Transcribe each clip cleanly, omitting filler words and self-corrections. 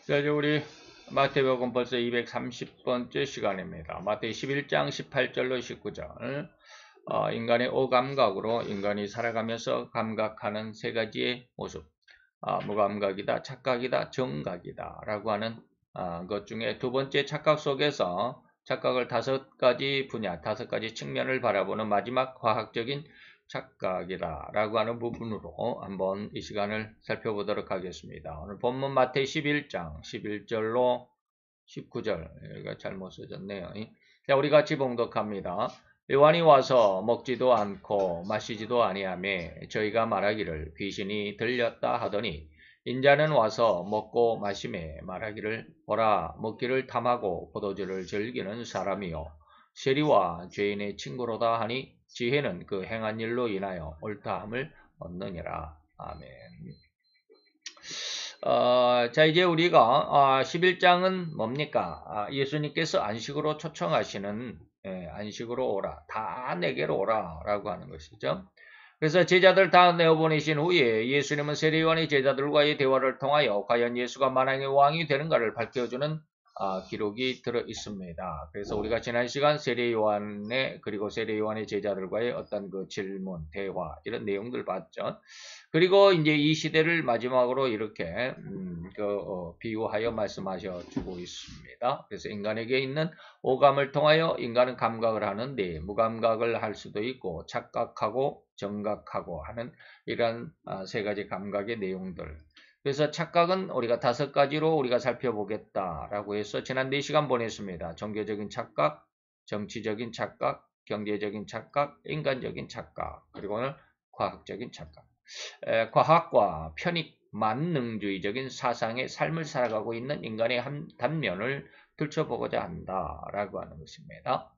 자, 이제 우리 마태복음 벌써 230번째 시간입니다. 마태 11장 18절로 19절. 인간의 오감각으로 인간이 살아가면서 감각하는 세 가지의 모습. 무감각이다, 착각이다, 정각이다 라고 하는 것 중에 두 번째 착각 속에서 착각을 다섯 가지 분야, 다섯 가지 측면을 바라보는 마지막 과학적인 착각이다 라고 하는 부분으로 한번 이 시간을 살펴보도록 하겠습니다. 오늘 본문 마태 11장 11절로 19절, 여기가 잘못 써졌네요. 자, 우리 같이 봉독합니다. 요한이 와서 먹지도 않고 마시지도 아니하며 저희가 말하기를 귀신이 들렸다 하더니 인자는 와서 먹고 마시매 말하기를 보라 먹기를 탐하고 포도주를 즐기는 사람이요 세리와 죄인의 친구로다 하니 지혜는 그 행한 일로 인하여 옳다함을 얻느니라. 아멘. 자, 이제 우리가 11장은 뭡니까? 예수님께서 안식으로 초청하시는 안식으로 오라, 다 내게로 오라 라고 하는 것이죠. 그래서 제자들 다 내어보내신 후에 예수님은 세례요한의 제자들과의 대화를 통하여 과연 예수가 만왕의 왕이 되는가를 밝혀주는 기록이 들어 있습니다. 그래서 우리가 지난 시간 세례요한의 그리고 세례요한의 제자들과의 어떤 그 질문, 대화 이런 내용들 봤죠. 그리고 이제 이 시대를 마지막으로 이렇게 비유하여 말씀하셔 주고 있습니다. 그래서 인간에게 있는 오감을 통하여 인간은 감각을 하는데 무감각을 할 수도 있고 착각하고 정각하고 하는 이런 세 가지 감각의 내용들. 그래서 착각은 우리가 다섯 가지로 우리가 살펴보겠다라고 해서 지난 4시간 보냈습니다. 종교적인 착각, 정치적인 착각, 경제적인 착각, 인간적인 착각, 그리고는 과학적인 착각. 과학과 편익, 만능주의적인 사상의 삶을 살아가고 있는 인간의 한 단면을 들춰보고자 한다라고 하는 것입니다.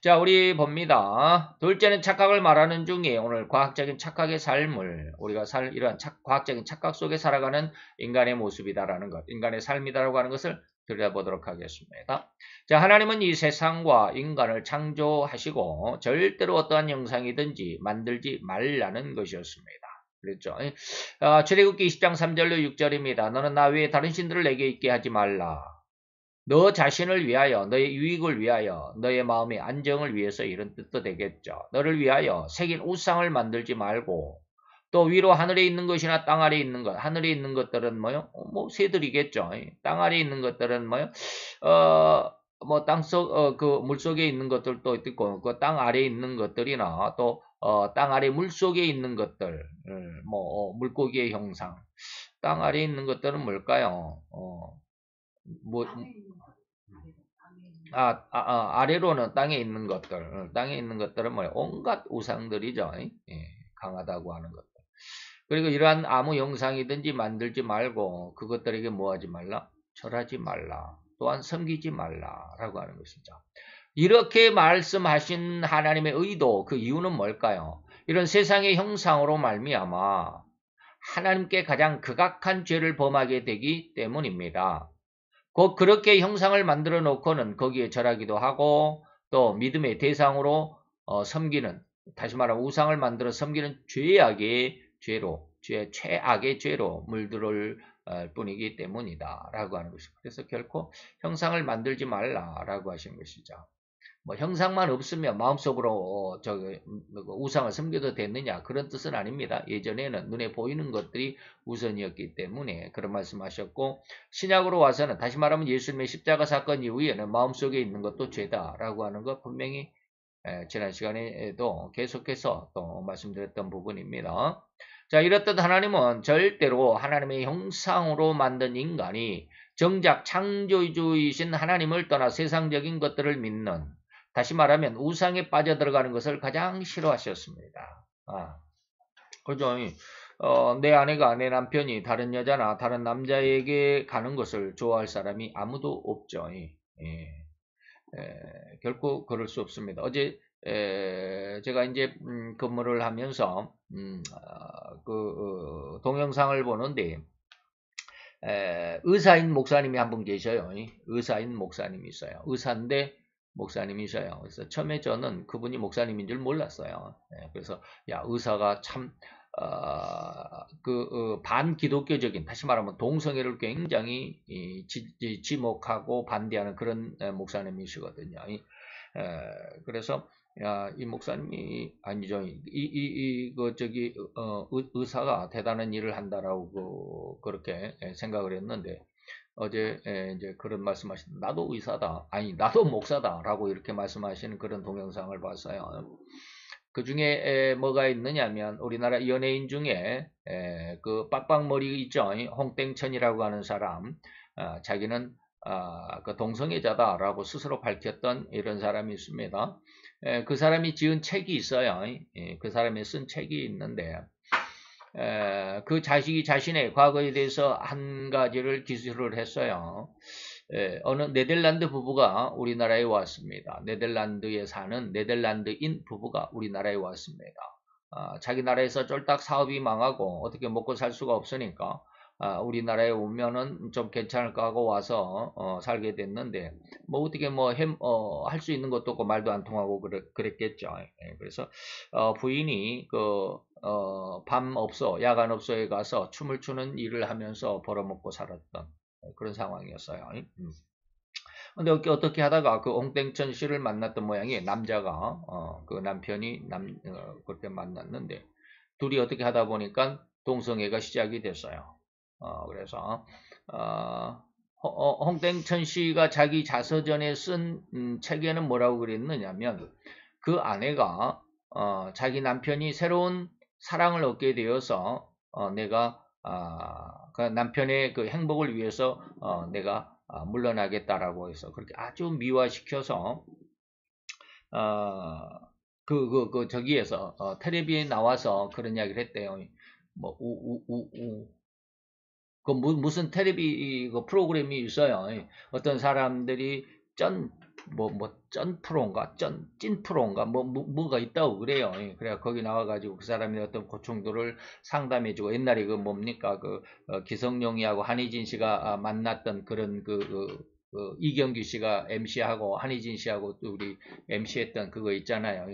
자, 우리 봅니다. 둘째는 착각을 말하는 중에 오늘 과학적인 착각의 삶을 우리가 이러한 과학적인 착각 속에 살아가는 인간의 모습이다라는 것, 인간의 삶이다라고 하는 것을 들여다보도록 하겠습니다. 자, 하나님은 이 세상과 인간을 창조하시고 절대로 어떠한 형상이든지 만들지 말라는 것이었습니다. 그랬죠. 출애굽기 20장 3절로 6절입니다. 너는 나 외에 다른 신들을 내게 있게 하지 말라. 너 자신을 위하여, 너의 유익을 위하여, 너의 마음의 안정을 위해서 이런 뜻도 되겠죠. 너를 위하여 새긴 우상을 만들지 말고 또 위로 하늘에 있는 것이나 땅 아래에 있는 것, 하늘에 있는 것들은 뭐요? 새들이겠죠. 땅 아래에 있는 것들은 뭐요? 땅속, 물속에 있는 것들도 있고, 그 땅 아래에 있는 것들이나 또 땅 아래 물속에 있는 것들, 물고기의 형상. 땅 아래에 있는 것들은 뭘까요? 아래로는 땅에 있는 것들, 땅에 있는 것들은 뭐예요? 온갖 우상들이죠. 강하다고 하는 것들. 그리고 이러한 아무 형상이든지 만들지 말고 그것들에게 뭐하지 말라? 절하지 말라. 또한 섬기지 말라라고 하는 것이죠. 이렇게 말씀하신 하나님의 의도, 그 이유는 뭘까요? 이런 세상의 형상으로 말미암아 하나님께 가장 극악한 죄를 범하게 되기 때문입니다. 곧 그렇게 형상을 만들어 놓고는 거기에 절하기도 하고 또 믿음의 대상으로 섬기는, 다시 말하면 우상을 만들어 섬기는 최악의 죄로 물들을 뿐이기 때문이다 라고 하는 것입니다. 그래서 결코 형상을 만들지 말라라고 하신 것이죠. 형상만 없으면 마음속으로 우상을 섬겨도 됐느냐, 그런 뜻은 아닙니다. 예전에는 눈에 보이는 것들이 우선이었기 때문에 그런 말씀하셨고, 신약으로 와서는 다시 말하면 예수님의 십자가 사건 이후에는 마음속에 있는 것도 죄다라고 하는 것 분명히 지난 시간에도 계속해서 또 말씀드렸던 부분입니다. 자, 이렇듯 하나님은 절대로 하나님의 형상으로 만든 인간이 정작 창조주이신 하나님을 떠나 세상적인 것들을 믿는, 다시 말하면 우상에 빠져들어가는 것을 가장 싫어하셨습니다. 그죠? 내 아내가, 내 남편이 다른 여자나 다른 남자에게 가는 것을 좋아할 사람이 아무도 없죠. 결코 그럴 수 없습니다. 어제 제가 이제 근무를 하면서 동영상을 보는데 의사인 목사님이 한 분 계셔요. 의사인 목사님이 있어요. 의사인데 목사님이셔요. 그래서 처음에 저는 그분이 목사님인 줄 몰랐어요. 그래서 야, 의사가 참 반기독교적인, 다시 말하면 동성애를 굉장히 지목하고 반대하는 그런 목사님이시거든요. 그래서 이 목사님이 아니죠. 의사가 대단한 일을 한다라고 그렇게 생각을 했는데 어제 이제 그런 말씀하신 나도 의사다, 아니 나도 목사다라고 이렇게 말씀하시는 그런 동영상을 봤어요. 그 중에 뭐가 있느냐면 우리나라 연예인 중에 그 빡빡머리 있죠, 홍땡천이라고 하는 사람, 자기는 그 동성애자다라고 스스로 밝혔던 이런 사람이 있습니다. 그 사람이 지은 책이 있어요. 그 사람이 쓴 책이 있는데 그 자식이 자신의 과거에 대해서 한 가지를 기술을 했어요. 어느 네덜란드 부부가 우리나라에 왔습니다. 네덜란드에 사는 네덜란드인 부부가 우리나라에 왔습니다. 자기 나라에서 쫄딱 사업이 망하고 어떻게 먹고 살 수가 없으니까 우리나라에 오면은 좀 괜찮을까 하고 와서 살게 됐는데 뭐 어떻게 뭐 할 수 있는 것도 없고 말도 안 통하고 그랬겠죠. 그래서 부인이 밤업소, 야간업소에 가서 춤을 추는 일을 하면서 벌어먹고 살았던 그런 상황이었어요. 근데 어떻게 하다가 그 옹땡천 씨를 만났던 모양이 남자가 그 남편이 그렇게 만났는데 둘이 어떻게 하다 보니까 동성애가 시작이 됐어요. 그래서 홍땡천 씨가 자기 자서전에 쓴 책에는 뭐라고 그랬느냐면 그 아내가 자기 남편이 새로운 사랑을 얻게 되어서 내가 그 남편의 그 행복을 위해서 내가 물러나겠다라고 해서 그렇게 아주 미화시켜서 저기에서 텔레비에 나와서 그런 이야기를 했대요. 뭐 무슨 텔레비 그 프로그램이 있어요. 어떤 사람들이 쩐 프로인가, 찐 프로인가, 뭐가 있다고 그래요. 그래 거기 나와가지고 그 사람의 어떤 고충들을 상담해주고 옛날에 그 뭡니까 기성용이하고 한희진 씨가 만났던 그런 이경규 씨가 MC하고 한희진 씨하고 또 우리 MC했던 그거 있잖아요.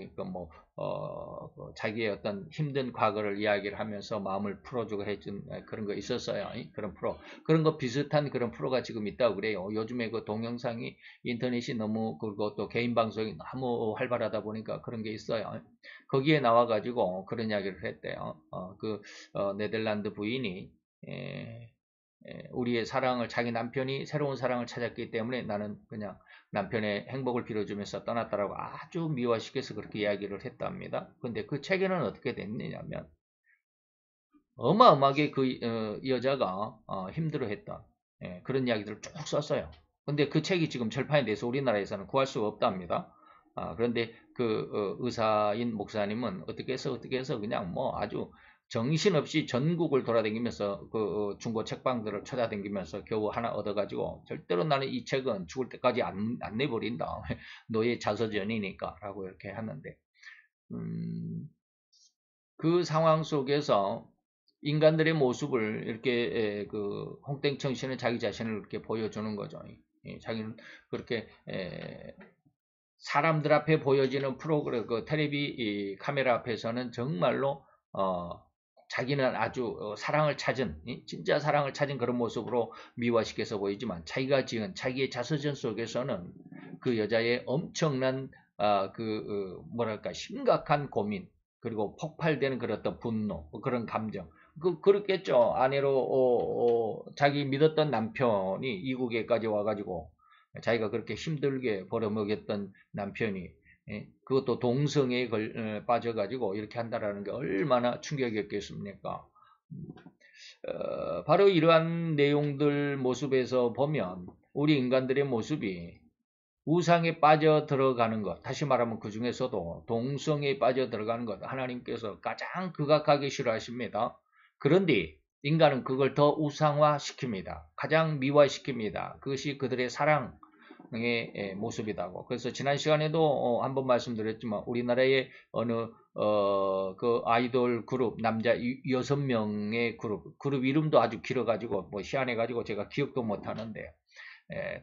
자기의 어떤 힘든 과거를 이야기를 하면서 마음을 풀어주고 해준 그런 거 있었어요. 그런 프로. 그런 거 비슷한 그런 프로가 지금 있다고 그래요. 요즘에 그 동영상이 인터넷이 너무 그리고 또 개인 방송이 너무 활발하다 보니까 그런 게 있어요. 거기에 나와가지고 그런 이야기를 했대요. 네덜란드 부인이 우리의 사랑을 자기 남편이 새로운 사랑을 찾았기 때문에 나는 그냥 남편의 행복을 빌어주면서 떠났다라고 아주 미화시켜서 그렇게 이야기를 했답니다. 근데 그 책에는 어떻게 됐느냐면 어마어마하게 그 여자가 힘들어했던 그런 이야기들을 쭉 썼어요. 근데 그 책이 지금 절판이 돼서 우리나라에서는 구할 수가 없답니다. 그런데 그 의사인 목사님은 어떻게 해서 그냥 뭐 아주 정신없이 전국을 돌아다니면서 그 중고 책방들을 찾아다니면서 겨우 하나 얻어가지고 절대로 나는 이 책은 죽을 때까지 안 내버린다. 너의 자서전이니까 라고 이렇게 하는데 그 상황 속에서 인간들의 모습을 이렇게 그 홍땡청 씨는 자기 자신을 이렇게 보여주는 거죠. 자기는 그렇게 사람들 앞에 보여지는 프로그램 그 텔레비 카메라 앞에서는 정말로 자기는 아주 사랑을 찾은 진짜 사랑을 찾은 그런 모습으로 미화시켜서 보이지만 자기가 지은 자기의 자서전 속에서는 그 여자의 엄청난 뭐랄까 심각한 고민 그리고 폭발되는 그런 어떤 분노 그런 감정 그렇겠죠. 아내로 자기 믿었던 남편이 이국에까지 와가지고 자기가 그렇게 힘들게 벌어먹였던 남편이 그것도 동성애에 빠져가지고 이렇게 한다라는 게 얼마나 충격이었겠습니까? 바로 이러한 내용들 모습에서 보면 우리 인간들의 모습이 우상에 빠져 들어가는 것, 다시 말하면 그 중에서도 동성애에 빠져 들어가는 것, 하나님께서 가장 극악하게 싫어하십니다. 그런데 인간은 그걸 더 우상화 시킵니다. 가장 미화시킵니다. 그것이 그들의 사랑의 모습이다고. 그래서 지난 시간에도 한번 말씀드렸지만 우리나라의 어느 그 아이돌 그룹 남자 6명의 그룹 이름도 아주 길어가지고 뭐 희한해가지고 제가 기억도 못하는데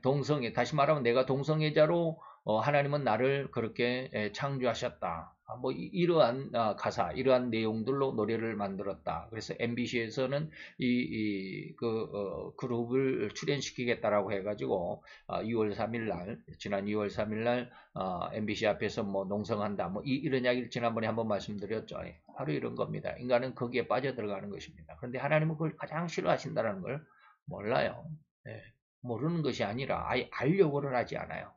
동성애 다시 말하면 내가 동성애자로 하나님은 나를 그렇게 창조하셨다. 뭐 이러한 가사, 이러한 내용들로 노래를 만들었다. 그래서 MBC에서는 그룹을 출연시키겠다라고 해가지고 6월 3일 날, 지난 2월 3일 날 MBC 앞에서 뭐 농성한다. 뭐 이런 이야기를 지난번에 한번 말씀드렸죠. 바로 이런 겁니다. 인간은 거기에 빠져들어가는 것입니다. 그런데 하나님은 그걸 가장 싫어하신다는 걸 몰라요. 모르는 것이 아니라 아예 알려고를 하지 않아요.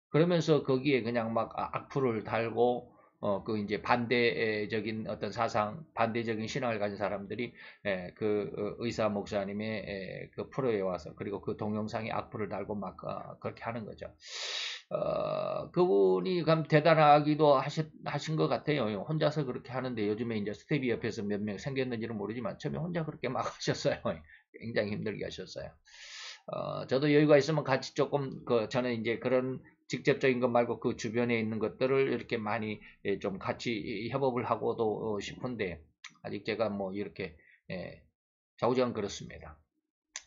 그러면서 거기에 그냥 막 악플을 달고 그 이제 반대적인 어떤 사상, 반대적인 신앙을 가진 사람들이 의사 목사님의 그 프로에 와서 그리고 그 동영상에 악플을 달고 막 그렇게 하는 거죠. 그분이 참 대단하기도 하신 것 같아요. 혼자서 그렇게 하는데 요즘에 이제 스텝이 옆에서 몇 명 생겼는지는 모르지만 처음에 혼자 그렇게 막 하셨어요. 굉장히 힘들게 하셨어요. 저도 여유가 있으면 같이 조금 저는 이제 그런 직접적인 것 말고 그 주변에 있는 것들을 이렇게 많이 좀 같이 협업을 하고도 싶은데 아직 제가 뭐 이렇게 좌우지간 그렇습니다.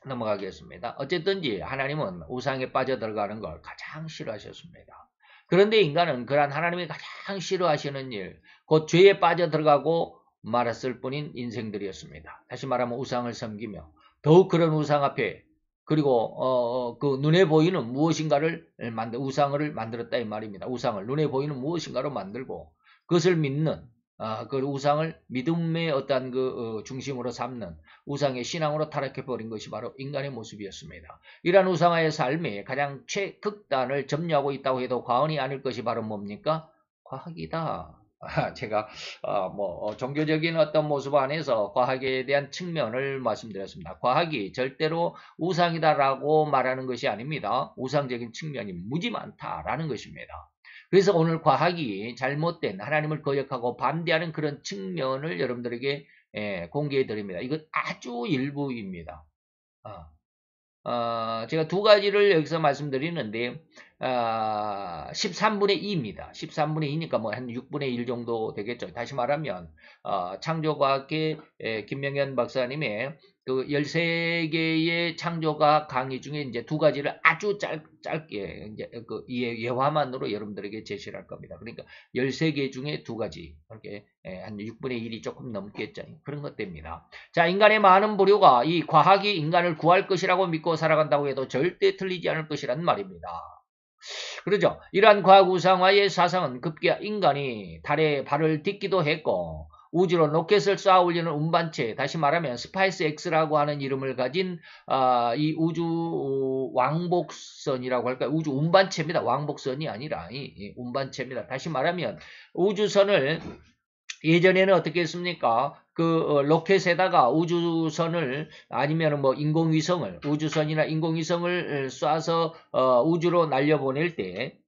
넘어가겠습니다. 어쨌든지 하나님은 우상에 빠져들어가는 걸 가장 싫어하셨습니다. 그런데 인간은 그러한 하나님이 가장 싫어하시는 일, 곧 죄에 빠져들어가고 말았을 뿐인 인생들이었습니다. 다시 말하면 우상을 섬기며 더욱 그런 우상 앞에 그리고 그 눈에 보이는 무엇인가를 우상을 만들었다 이 말입니다. 우상을 눈에 보이는 무엇인가로 만들고 그것을 믿는 그 우상을 믿음의 어떤 중심으로 삼는 우상의 신앙으로 타락해버린 것이 바로 인간의 모습이었습니다. 이러한 우상화의 삶이 가장 최극단을 점유하고 있다고 해도 과언이 아닐 것이 바로 뭡니까? 과학이다. 제가 종교적인 어떤 모습 안에서 과학에 대한 측면을 말씀드렸습니다. 과학이 절대로 우상이다라고 말하는 것이 아닙니다. 우상적인 측면이 무지 많다라는 것입니다. 그래서 오늘 과학이 잘못된 하나님을 거역하고 반대하는 그런 측면을 여러분들에게 공개해 드립니다. 이건 아주 일부입니다. 제가 두 가지를 여기서 말씀드리는데 13분의 2입니다. 13분의 2니까 뭐 한 6분의 1 정도 되겠죠. 다시 말하면 창조과학계 김명현 박사님의 그 13개의 창조과학 강의 중에 이제 두 가지를 아주 짧게 이제 그 예화만으로 여러분들에게 제시를 할 겁니다. 그러니까 13개 중에 두 가지 이렇게 한 6분의 1이 조금 넘겠죠. 그런 것 됩니다. 자, 인간의 많은 부류가 이 과학이 인간을 구할 것이라고 믿고 살아간다고 해도 절대 틀리지 않을 것이란 말입니다. 그러죠. 이러한 과학 우상화의 사상은 급기야 인간이 달에 발을 딛기도 했고 우주로 로켓을 쏘아 올리는 운반체, 다시 말하면 스파이스 X라고 하는 이름을 가진 이 우주 왕복선이라고 할까요? 우주 운반체입니다. 왕복선이 아니라 이 운반체입니다. 다시 말하면 우주선을 예전에는 어떻게 했습니까? 그 로켓에다가 우주선을 아니면 뭐 인공위성을 우주선이나 인공위성을 쏴서 우주로 날려보낼 때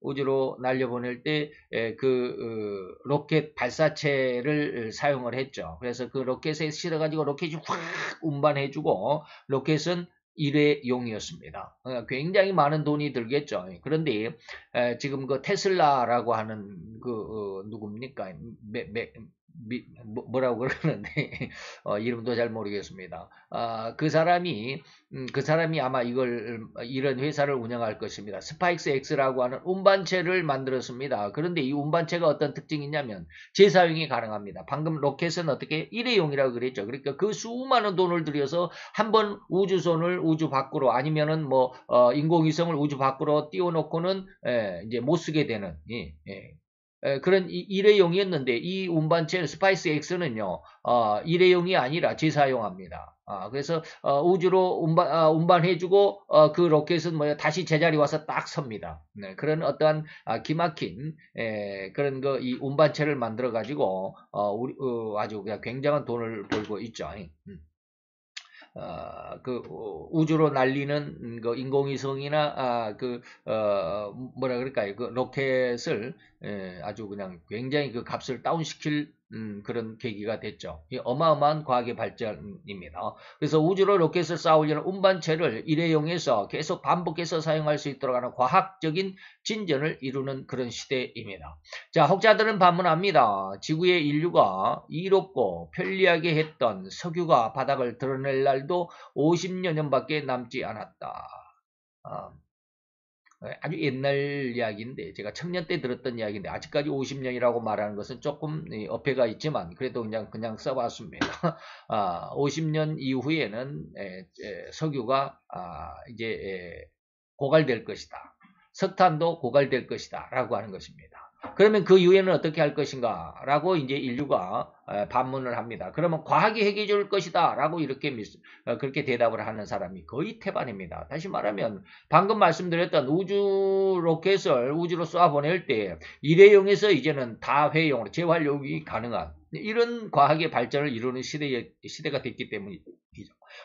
로켓 발사체를 사용을 했죠. 그래서 그 로켓에 실어가지고 로켓이 확 운반해주고 로켓은 일회용이었습니다. 굉장히 많은 돈이 들겠죠. 그런데 지금 그 테슬라라고 하는 누굽니까? 뭐라고 그러는데 이름도 잘 모르겠습니다. 그 사람이 아마 이런 회사를 운영할 것입니다. 스파이스 X라고 하는 운반체를 만들었습니다. 그런데 이 운반체가 어떤 특징이 있냐면 재사용이 가능합니다. 방금 로켓은 어떻게 일회용이라고 그랬죠. 그러니까 그 수많은 돈을 들여서 한번 우주선을 우주 밖으로 아니면은 뭐 인공위성을 우주 밖으로 띄워놓고는 이제 못 쓰게 되는 그런 일회용이었는데 이 운반체 스파이스 X는요 일회용이 아니라 재사용합니다. 그래서 우주로 운반해주고 그 로켓은 다시 제자리 와서 딱 섭니다. 네, 그런 어떠한 기막힌 그런 이 운반체를 만들어 가지고 아주 그냥 굉장한 돈을 벌고 있죠. 우주로 날리는 인공위성이나 뭐라 그럴까요? 그 로켓을 아주 그냥 굉장히 그 값을 다운시킬 그런 계기가 됐죠. 어마어마한 과학의 발전입니다. 그래서 우주로 로켓을 쌓아올리는 운반체를 일회용해서 계속 반복해서 사용할 수 있도록 하는 과학적인 진전을 이루는 그런 시대입니다. 자, 학자들은 반문합니다. 지구의 인류가 이롭고 편리하게 했던 석유가 바닥을 드러낼 날도 50여 년밖에 남지 않았다. 아주 옛날 이야기인데 제가 청년 때 들었던 이야기인데 아직까지 50년이라고 말하는 것은 조금 어폐가 있지만 그래도 그냥 써봤습니다. 50년 이후에는 석유가 이제 고갈될 것이다. 석탄도 고갈될 것이다. 라고 하는 것입니다. 그러면 그 이후에는 어떻게 할 것인가? 라고 이제 인류가 반문을 합니다. 그러면 과학이 해결해 줄 것이다. 라고 이렇게 그렇게 대답을 하는 사람이 거의 태반입니다. 다시 말하면 방금 말씀드렸던 우주 로켓을 우주로 쏘아보낼 때 일회용에서 이제는 다회용으로 재활용이 가능한 이런 과학의 발전을 이루는 시대가 됐기 때문이죠.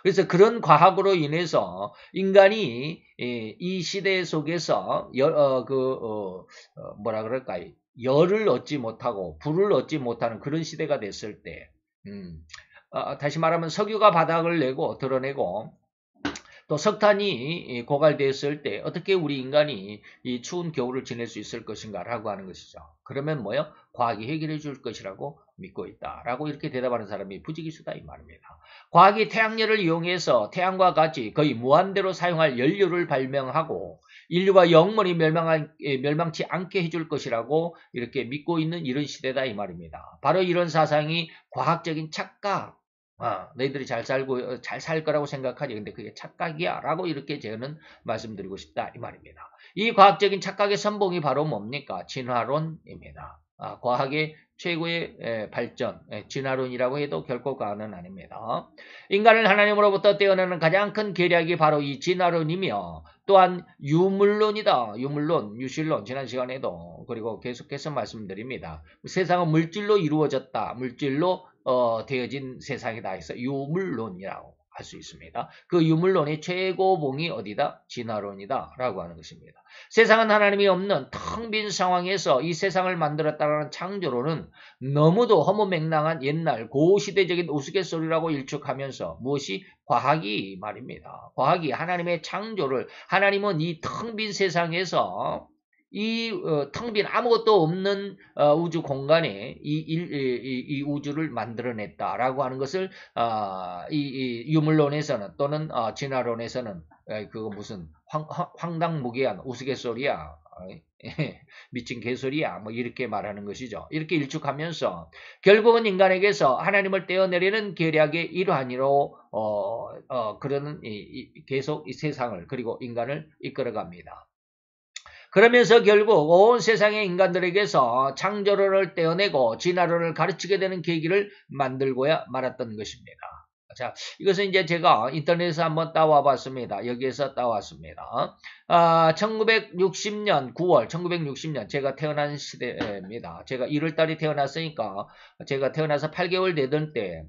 그래서 그런 과학으로 인해서 인간이 이 시대 속에서 뭐라 그럴까요? 열을 얻지 못하고 불을 얻지 못하는 그런 시대가 됐을 때, 다시 말하면 석유가 바닥을 드러내고 또 석탄이 고갈됐을 때 어떻게 우리 인간이 이 추운 겨울을 지낼 수 있을 것인가라고 하는 것이죠. 그러면 뭐요? 과학이 해결해 줄 것이라고 믿고 있다라고 이렇게 대답하는 사람이 부지기수다 이 말입니다. 과학이 태양열을 이용해서 태양과 같이 거의 무한대로 사용할 연료를 발명하고 인류가 영원히 멸망치 않게 해줄 것이라고 이렇게 믿고 있는 이런 시대다 이 말입니다. 바로 이런 사상이 과학적인 착각, 너희들이 잘 살 거라고 생각하지. 근데 그게 착각이야. 라고 이렇게 저는 말씀드리고 싶다. 이 말입니다. 이 과학적인 착각의 선봉이 바로 뭡니까? 진화론입니다. 과학의 최고의 발전, 진화론이라고 해도 결코 과언은 아닙니다. 인간을 하나님으로부터 떼어내는 가장 큰 계략이 바로 이 진화론이며 또한 유물론이다. 유실론 지난 시간에도 그리고 계속해서 말씀드립니다. 세상은 물질로 이루어졌다. 물질로 되어진 세상이다 해서 유물론이라고 할 수 있습니다. 그 유물론의 최고봉이 어디다? 진화론이다 라고 하는 것입니다. 세상은 하나님이 없는 텅 빈 상황에서 이 세상을 만들었다는 창조론은 너무도 허무맹랑한 옛날 고시대적인 우스갯소리라고 일축하면서 무엇이 과학이 말입니다. 과학이 하나님의 창조를 하나님은 이 텅 빈 세상에서 이 텅 빈 아무것도 없는 우주 공간에 이 우주를 만들어냈다라고 하는 것을 이 유물론에서는 또는 진화론에서는 그거 무슨 황당무계한 우스갯소리야. 미친 개소리야 뭐 이렇게 말하는 것이죠. 이렇게 일축하면서 결국은 인간에게서 하나님을 떼어내리는 계략의 일환으로 그러는 계속 이 세상을 그리고 인간을 이끌어갑니다. 그러면서 결국 온 세상의 인간들에게서 창조론을 떼어내고 진화론을 가르치게 되는 계기를 만들고야 말았던 것입니다. 자, 이것은 이제 제가 인터넷에서 한번 따와 봤습니다. 여기에서 따왔습니다. 1960년 9월, 1960년 제가 태어난 시대입니다. 제가 1월달에 태어났으니까 제가 태어나서 8개월 되던 때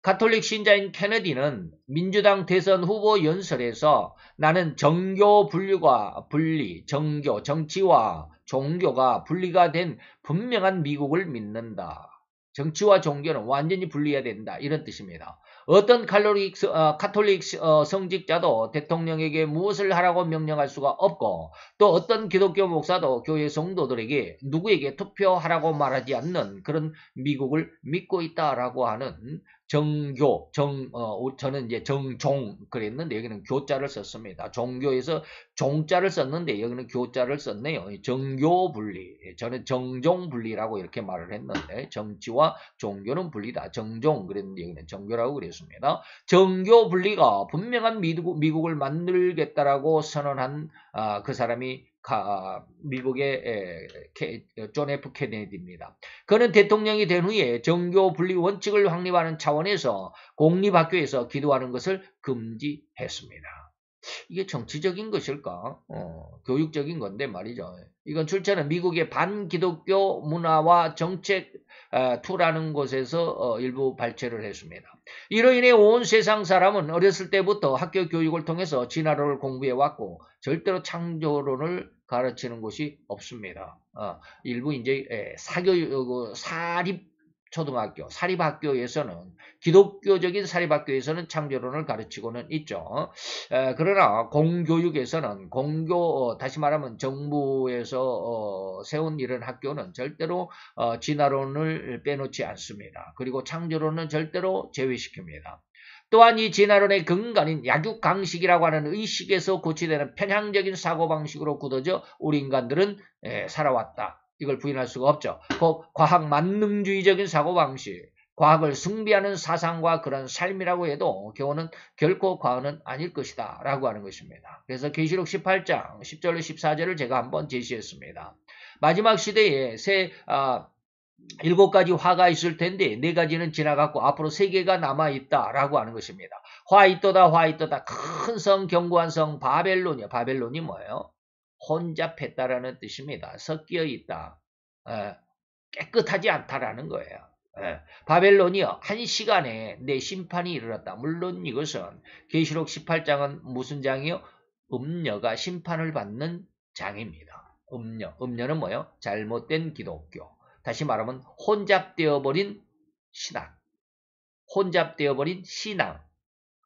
가톨릭 신자인 케네디는 민주당 대선 후보 연설에서 나는 정치와 종교가 분리가 된 분명한 미국을 믿는다. 정치와 종교는 완전히 분리해야 된다. 이런 뜻입니다. 어떤 가톨릭 성직자도 대통령에게 무엇을 하라고 명령할 수가 없고 또 어떤 기독교 목사도 교회 성도들에게 누구에게 투표하라고 말하지 않는 그런 미국을 믿고 있다라고 하는 정교, 저는 이제 정종 그랬는데 여기는 교자를 썼습니다. 종교에서 종자를 썼는데 여기는 교자를 썼네요. 정교 분리. 저는 정종 분리라고 이렇게 말을 했는데 정치와 종교는 분리다. 정종 그랬는데 여기는 정교라고 그랬습니다. 정교 분리가 분명한 미국을 만들겠다라고 선언한 그 사람이 미국의 존 F 케네디입니다. 그는 대통령이 된 후에 정교 분리 원칙을 확립하는 차원에서 공립학교에서 기도하는 것을 금지했습니다. 이게 정치적인 것일까? 교육적인 건데 말이죠. 이건 출처는 미국의 반기독교 문화와 정책 투라는 곳에서 일부 발췌를 했습니다. 이로 인해 온 세상 사람은 어렸을 때부터 학교 교육을 통해서 진화론을 공부해왔고 절대로 창조론을 가르치는 곳이 없습니다. 일부 이제 사립학교에서는 기독교적인 사립학교에서는 창조론을 가르치고는 있죠. 그러나 공교육에서는 다시 말하면 정부에서 세운 이런 학교는 절대로 진화론을 빼놓지 않습니다. 그리고 창조론은 절대로 제외시킵니다. 또한 이 진화론의 근간인 약육강식이라고 하는 의식에서 고취되는 편향적인 사고방식으로 굳어져 우리 인간들은 살아왔다. 이걸 부인할 수가 없죠. 과학 만능주의적인 사고방식, 과학을 숭배하는 사상과 그런 삶이라고 해도 교훈은 결코 과언은 아닐 것이다 라고 하는 것입니다. 그래서 계시록 18장 10절로 14절을 제가 한번 제시했습니다. 마지막 시대에 7가지 화가 있을 텐데 4가지는 지나갔고 앞으로 3개가 남아있다라고 하는 것입니다. 화있도다 화있도다 큰 성 견고한 성 바벨론이요. 바벨론이 뭐예요? 혼잡했다라는 뜻입니다. 섞여 있다. 깨끗하지 않다라는 거예요. 바벨론이요. 한 시간에 내 심판이 이르렀다. 물론 이것은 계시록 18장은 무슨 장이요? 음녀가 심판을 받는 장입니다. 음녀는 뭐예요? 잘못된 기독교. 다시 말하면 혼잡되어버린 신앙. 혼잡되어버린 신앙.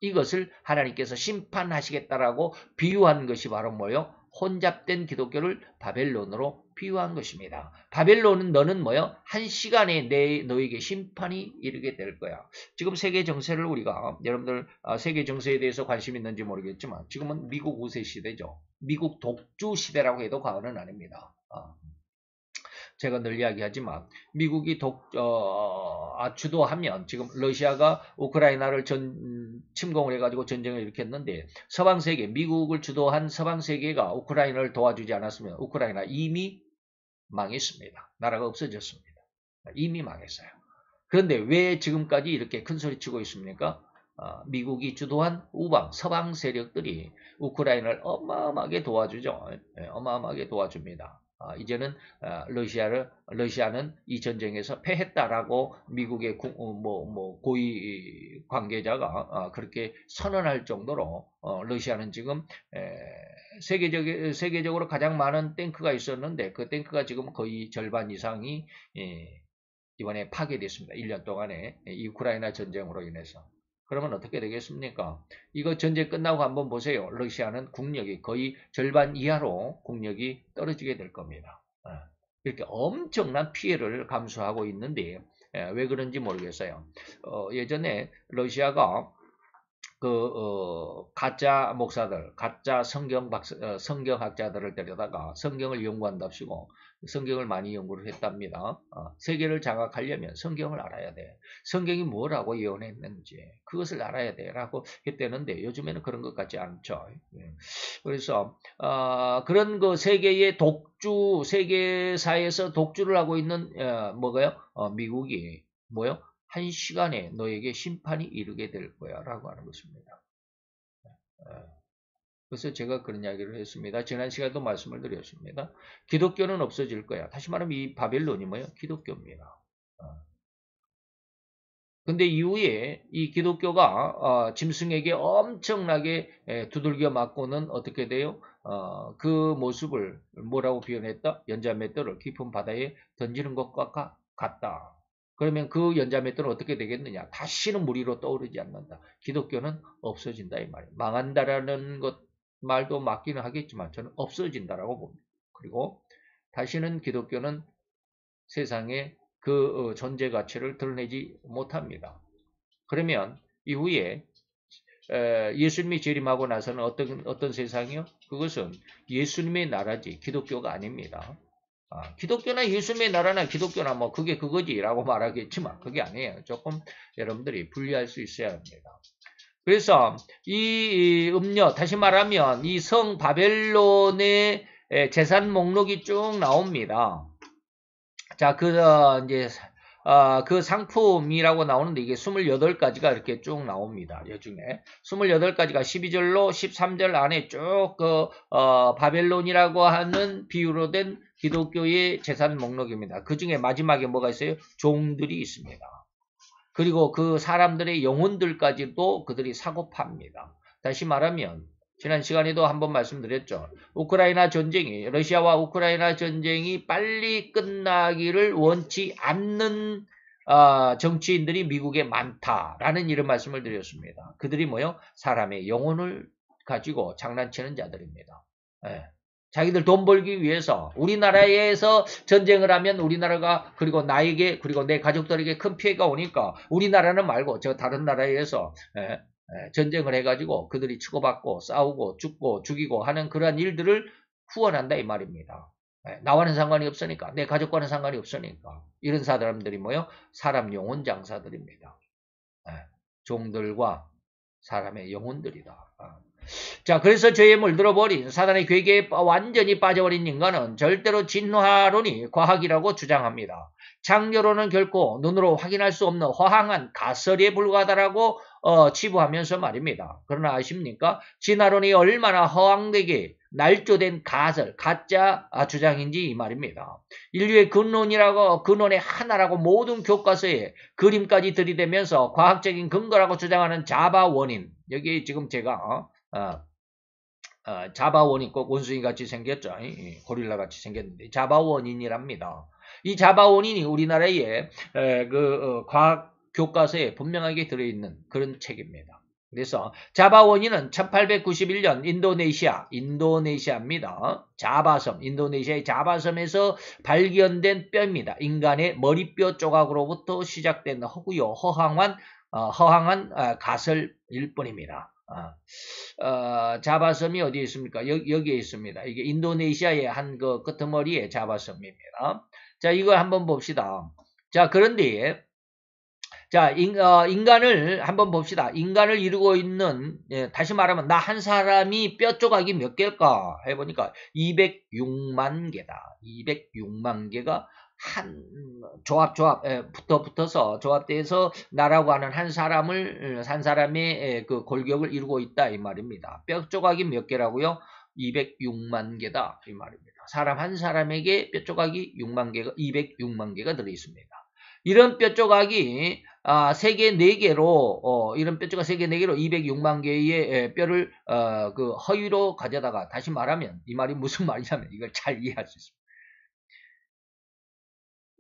이것을 하나님께서 심판하시겠다라고 비유한 것이 바로 뭐예요? 혼잡된 기독교를 바벨론으로 비유한 것입니다. 바벨론은 너는 뭐예요? 한 시간에 너에게 심판이 이르게 될 거야. 지금 세계 정세를 우리가 여러분들 세계 정세에 대해서 관심 있는지 모르겠지만 지금은 미국 우세 시대죠. 미국 독주 시대라고 해도 과언은 아닙니다. 제가 늘 이야기하지만 미국이 주도하면 지금 러시아가 우크라이나를 침공을 해가지고 전쟁을 일으켰는데 서방세계, 미국을 주도한 서방세계가 우크라이나를 도와주지 않았으면 우크라이나 이미 망했습니다. 나라가 없어졌습니다. 이미 망했어요. 그런데 왜 지금까지 이렇게 큰 소리 치고 있습니까? 미국이 주도한 서방 세력들이 우크라이나를 어마어마하게 도와주죠. 어마어마하게 도와줍니다. 이제는 러시아는 이 전쟁에서 패했다라고 미국의 고위 관계자가 그렇게 선언할 정도로 러시아는 지금 세계적으로 가장 많은 탱크가 있었는데 그 탱크가 지금 거의 절반 이상이 이번에 파괴됐습니다. 1년 동안에 이 우크라이나 전쟁으로 인해서. 그러면 어떻게 되겠습니까? 이거 전쟁 끝나고 한번 보세요. 러시아는 국력이 거의 절반 이하로 국력이 떨어지게 될 겁니다. 이렇게 엄청난 피해를 감수하고 있는데 왜 그런지 모르겠어요. 예전에 러시아가 가짜 목사들, 가짜 성경학자들을 데려다가 성경을 연구한답시고 성경을 많이 연구를 했답니다. 세계를 장악하려면 성경을 알아야 돼. 성경이 뭐라고 예언했는지 그것을 알아야 돼 라고 했다는데 요즘에는 그런 것 같지 않죠. 그래서 그런 세계의 세계사에서 독주를 하고 있는 뭐가요? 미국이 뭐요? 한 시간에 너에게 심판이 이르게 될 거야 라고 하는 것입니다. 그래서 제가 그런 이야기를 했습니다. 지난 시간에도 말씀을 드렸습니다. 기독교는 없어질 거야. 다시 말하면 이 바벨론이 뭐예요? 기독교입니다. 근데 이후에 이 기독교가 짐승에게 엄청나게 두들겨 맞고는 어떻게 돼요? 그 모습을 뭐라고 표현했다? 연자맷돌을 깊은 바다에 던지는 것과 같다. 그러면 그 연자맷돌은 어떻게 되겠느냐? 다시는 물 위로 떠오르지 않는다. 기독교는 없어진다 이 말이에요. 망한다라는 말도 맞기는 하겠지만 저는 없어진다라고 봅니다. 그리고 다시는 기독교는 세상에 그 존재 가치를 드러내지 못합니다. 그러면 이후에 예수님이 재림하고 나서는 어떤 세상이요? 그것은 예수님의 나라지 기독교가 아닙니다. 기독교나 예수님의 나라나 기독교나 뭐 그게 그거지라고 말하겠지만 그게 아니에요. 조금 여러분들이 분리할 수 있어야 합니다. 그래서 이 음료 다시 말하면 이 성 바벨론의 재산 목록이 쭉 나옵니다. 자, 이제 그 상품이라고 나오는데 이게 28가지가 이렇게 쭉 나옵니다. 이 중에 28가지가 12절로 13절 안에 쭉 바벨론이라고 하는 비유로 된 기독교의 재산 목록입니다. 그 중에 마지막에 뭐가 있어요? 종들이 있습니다. 그리고 그 사람들의 영혼들까지도 그들이 사고 팝니다. 다시 말하면 지난 시간에도 한번 말씀드렸죠. 러시아와 우크라이나 전쟁이 빨리 끝나기를 원치 않는 정치인들이 미국에 많다라는 이런 말씀을 드렸습니다. 그들이 뭐요? 사람의 영혼을 가지고 장난치는 자들입니다. 자기들 돈 벌기 위해서 우리나라에서 전쟁을 하면 우리나라가 그리고 나에게 그리고 내 가족들에게 큰 피해가 오니까 우리나라는 말고 저 다른 나라에서 전쟁을 해가지고 그들이 치고받고 싸우고 죽고 죽이고 하는 그러한 일들을 후원한다 이 말입니다. 나와는 상관이 없으니까, 내 가족과는 상관이 없으니까. 이런 사람들이 뭐요? 사람 영혼 장사들입니다. 종들과 사람의 영혼들이다. 자, 그래서 죄에 물들어버린 사단의 괴계에 완전히 빠져버린 인간은 절대로 진화론이 과학이라고 주장합니다. 창조론은 결코 눈으로 확인할 수 없는 허황한 가설에 불과하다라고 치부하면서 말입니다. 그러나 아십니까? 진화론이 얼마나 허황되게 날조된 가설, 가짜 주장인지 이 말입니다. 인류의 근원의 하나라고 모든 교과서에 그림까지 들이대면서 과학적인 근거라고 주장하는 자바 원인, 여기 지금 제가 자바 원인, 꼭 원숭이 같이 생겼죠. 고릴라 같이 생겼는데 자바 원인이랍니다. 이 자바 원인이 우리나라의 과학 교과서에 분명하게 들어있는 그런 책입니다. 그래서 자바 원인은 1891년 인도네시아입니다. 자바섬, 인도네시아의 자바섬에서 발견된 뼈입니다. 인간의 머리뼈 조각으로부터 시작된 허황한 가설일 뿐입니다. 자바섬이 어디에 있습니까? 여기에 있습니다. 이게 인도네시아의 한 그 끄트머리의 자바섬입니다. 자, 이걸 한번 봅시다. 자, 그런데 자, 인간을 한번 봅시다. 인간을 이루고 있는, 다시 말하면 나 한 사람이 뼈 조각이 몇 개일까 해보니까 206만 개다. 206만 개가 한 붙어서 조합돼서 나라고 하는 한 사람의 그 골격을 이루고 있다 이 말입니다. 뼈 조각이 몇 개라고요? 206만 개다 이 말입니다. 사람 한 사람에게 뼈 조각이 206만 개가 들어 있습니다. 이런 뼈 조각이 세계 4개로 이런 뼈 조각 3개 4개로 206만 개의 뼈를 그 허위로 가져다가, 다시 말하면 이 말이 무슨 말이냐면 이걸 잘 이해할 수 있습니다.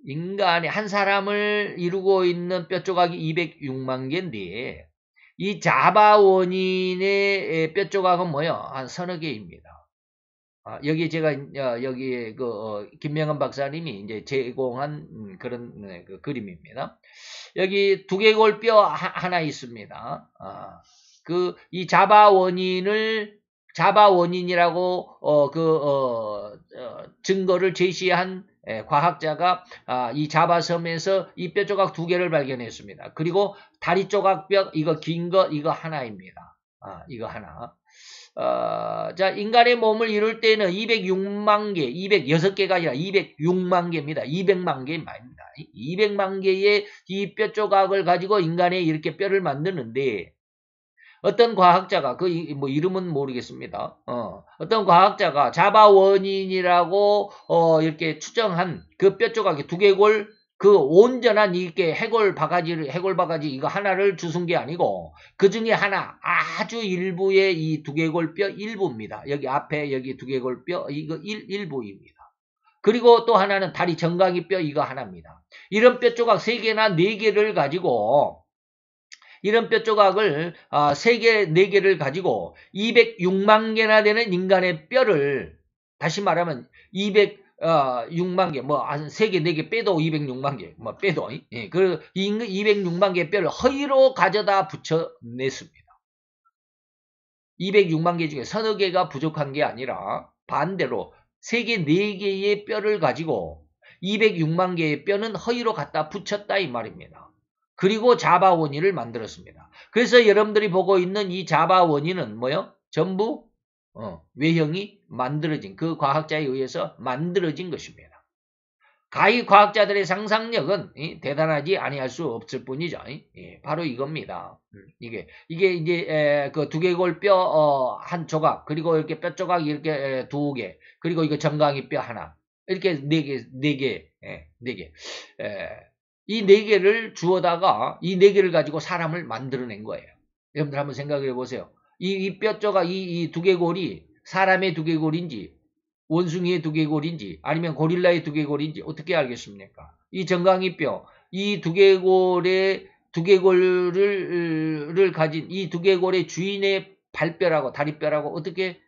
인간의 한 사람을 이루고 있는 뼈 조각이 206만 개인데 이 자바 원인의 뼈 조각은 뭐요? 한 서너 개입니다. 여기 제가 여기 김명은 박사님이 이제 제공한 그런 그 그림입니다. 여기 두개골 뼈 하나 있습니다. 이 자바 원인이라고 증거를 제시한 과학자가 이 자바섬에서 이 뼈 조각 2개를 발견했습니다. 그리고 다리 조각 뼈 이거 긴 거 이거 하나입니다. 이거 하나. 자, 인간의 몸을 이룰 때는 206만 개, 206개가 아니라 206만 개입니다. 200만 개 말입니다. 200만 개의 이 뼈 조각을 가지고 인간의 이렇게 뼈를 만드는데, 어떤 과학자가, 뭐 이름은 모르겠습니다. 어떤 과학자가 자바 원인이라고, 이렇게 추정한 그 뼈 조각이 두개골, 그 온전한 이렇게 해골 바가지 이거 하나를 주순 게 아니고, 그 중에 하나, 아주 일부의 이 두개골 뼈 일부입니다. 여기 앞에 여기 두개골 뼈, 이거 일부입니다. 그리고 또 하나는 다리 정강이 뼈 이거 하나입니다. 이런 뼈 조각 3개나 4개를 가지고, 이런 뼈 조각을 3개, 4개를 가지고 206만 개나 되는 인간의 뼈를, 다시 말하면 206만 개, 뭐 한 3개, 4개 빼도 206만 개, 뭐 빼도, 예, 그 206만 개의 뼈를 허위로 가져다 붙여냈습니다. 206만 개 중에 서너 개가 부족한 게 아니라 반대로 3개, 4개의 뼈를 가지고 206만 개의 뼈는 허위로 갖다 붙였다 이 말입니다. 그리고 자바 원인을 만들었습니다. 그래서 여러분들이 보고 있는 이 자바 원인은 뭐요? 전부 외형이 만들어진, 그 과학자에 의해서 만들어진 것입니다. 가히 과학자들의 상상력은 대단하지 아니할 수 없을 뿐이죠. 바로 이겁니다. 이게 이제 그 두개골 뼈 한 조각, 그리고 이렇게 뼈 조각 이렇게 2개, 그리고 이거 정강이 뼈 하나, 이렇게 4개. 이 4개를 주워다가 이 4개를 가지고 사람을 만들어낸 거예요. 여러분들 한번 생각해 보세요. 이 뼈 조각, 이 두개골이 사람의 두개골인지, 원숭이의 두개골인지, 아니면 고릴라의 두개골인지 어떻게 알겠습니까? 이 정강이 뼈, 이 두개골을 가진 이 두개골의 주인의 발뼈라고, 다리뼈라고 어떻게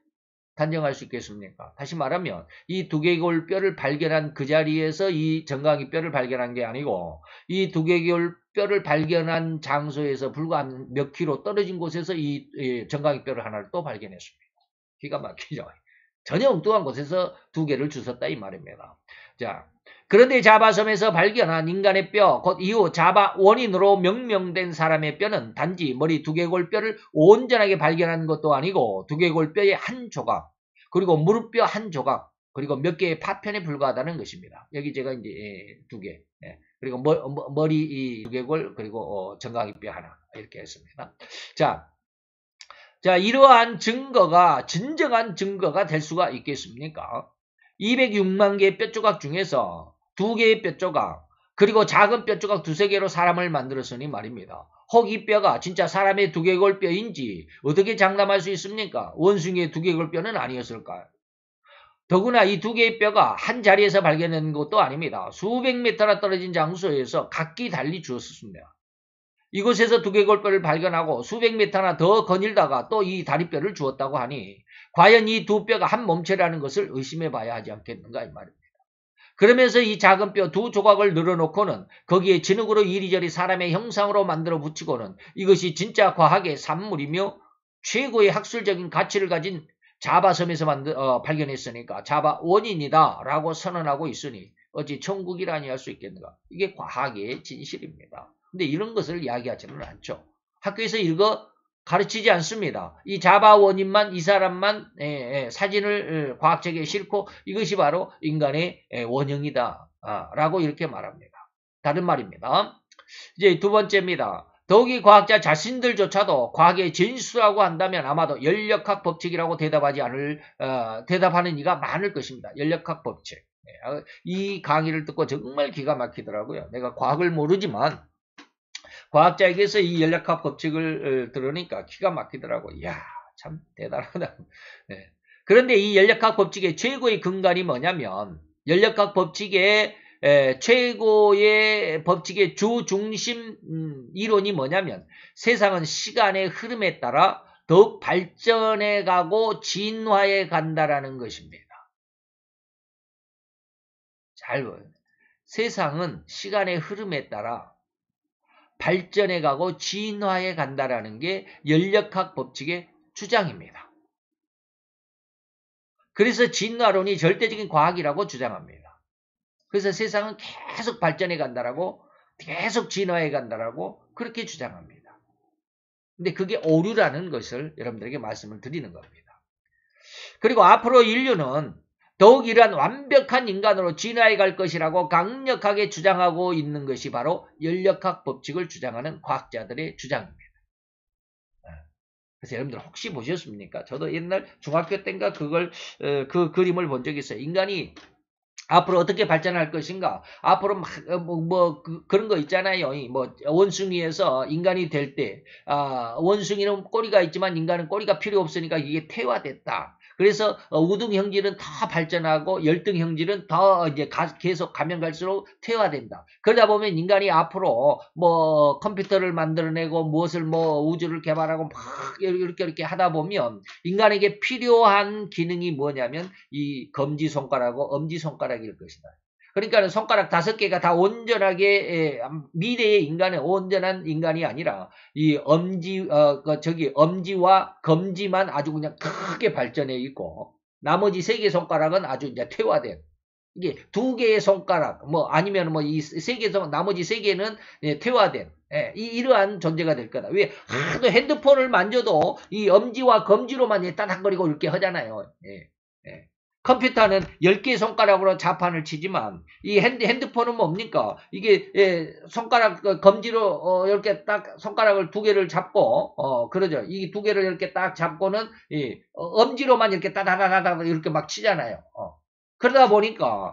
단정할 수 있겠습니까? 다시 말하면 이 두개골 뼈를 발견한 그 자리에서 이 정강이 뼈를 발견한 게 아니고 이 두개골 뼈를 발견한 장소에서 불과 한 몇 킬로 떨어진 곳에서 이 정강이 뼈를 하나를 또 발견했습니다. 기가 막히죠. 전혀 엉뚱한 곳에서 두 개를 주웠다 이 말입니다. 자, 그런데 자바섬에서 발견한 인간의 뼈, 곧 이후 자바 원인으로 명명된 사람의 뼈는 단지 머리 두개골 뼈를 온전하게 발견한 것도 아니고 두개골 뼈의 한 조각, 그리고 무릎뼈 한 조각, 그리고 몇 개의 파편에 불과하다는 것입니다. 여기 제가 이제 두 개, 그리고 머리 이 두개골, 그리고 정강이 뼈 하나 이렇게 했습니다. 자, 이러한 증거가 진정한 증거가 될 수가 있겠습니까? 206만 개의 뼈조각 중에서 2개의 뼈조각, 그리고 작은 뼈조각 2~3개로 사람을 만들었으니 말입니다. 혹 이 뼈가 진짜 사람의 두개골 뼈인지 어떻게 장담할 수 있습니까? 원숭이의 두개골 뼈는 아니었을까요? 더구나 이 2개의 뼈가 한 자리에서 발견된 것도 아닙니다. 수백 미터나 떨어진 장소에서 각기 달리 주었습니다. 이곳에서 두개골뼈를 발견하고 수백 미터나 더 거닐다가 또 이 다리뼈를 주었다고 하니 과연 이 두 뼈가 한 몸체라는 것을 의심해 봐야 하지 않겠는가 이 말입니다. 그러면서 이 작은 뼈 두 조각을 늘어놓고는 거기에 진흙으로 이리저리 사람의 형상으로 만들어 붙이고는 이것이 진짜 과학의 산물이며 최고의 학술적인 가치를 가진 자바섬에서 발견했으니까 자바 원인이다 라고 선언하고 있으니 어찌 천국이라니 할 수 있겠는가. 이게 과학의 진실입니다. 근데 이런 것을 이야기하지는 않죠. 학교에서 이거 가르치지 않습니다. 이 자바 원인만 이 사람만 사진을 과학적에 싣고 이것이 바로 인간의 원형이다 라고 이렇게 말합니다. 다른 말입니다. 이제 두 번째입니다. 더욱이 과학자 자신들조차도 과학의 진수라고 한다면 아마도 연력학 법칙이라고 대답하는 이가 많을 것입니다. 연력학 법칙. 이 강의를 듣고 정말 기가 막히더라고요. 내가 과학을 모르지만 과학자에게서 이 연력학 법칙을 들으니까 기가 막히더라고. 이야, 참 대단하다. 네. 그런데 이 연력학 법칙의 최고의 근간이 뭐냐면 연력학 법칙의 최고의 법칙의 주중심 이론이 뭐냐면 세상은 시간의 흐름에 따라 더욱 발전해 가고 진화해 간다라는 것입니다. 잘 보여요. 세상은 시간의 흐름에 따라 발전해 가고 진화해 간다라는 게 연력학 법칙의 주장입니다. 그래서 진화론이 절대적인 과학이라고 주장합니다. 그래서 세상은 계속 발전해 간다라고 계속 진화해 간다라고 그렇게 주장합니다. 근데 그게 오류라는 것을 여러분들에게 말씀을 드리는 겁니다. 그리고 앞으로 인류는 더욱 이러한 완벽한 인간으로 진화해 갈 것이라고 강력하게 주장하고 있는 것이 바로 연력학 법칙을 주장하는 과학자들의 주장입니다. 그래서 여러분들 혹시 보셨습니까? 저도 옛날 중학교 때인가 그 그림을 본 적이 있어요. 인간이 앞으로 어떻게 발전할 것인가? 앞으로 그런 거 있잖아요. 원숭이에서 인간이 될 때, 원숭이는 꼬리가 있지만 인간은 꼬리가 필요 없으니까 이게 퇴화됐다. 그래서 우등 형질은 더 발전하고 열등 형질은 더 이제 계속 가면 갈수록 퇴화된다. 그러다 보면 인간이 앞으로 컴퓨터를 만들어내고 무엇을 우주를 개발하고 막 이렇게 하다 보면 인간에게 필요한 기능이 뭐냐면 이 검지 손가락하고 엄지 손가락일 것이다. 그러니까 손가락 5개가 다 온전하게 미래의 인간은 온전한 인간이 아니라 이 엄지와 검지만 아주 그냥 크게 발전해 있고 나머지 3개 손가락은 아주 이제 퇴화된 이게 2개의 손가락 아니면 이 3개 나머지 3개는 퇴화된 이러한 존재가 될 거다. 왜 하도 핸드폰을 만져도 이 엄지와 검지로만 따닥거리고 이렇게 하잖아요. 컴퓨터는 10개의 손가락으로 자판을 치지만 이 핸드폰은 뭡니까? 이게 손가락 검지로 이렇게 딱 손가락을 2개를 잡고 그러죠. 이 2개를 이렇게 딱 잡고는 엄지로만 이렇게 따다다다다 이렇게 막 치잖아요. 그러다 보니까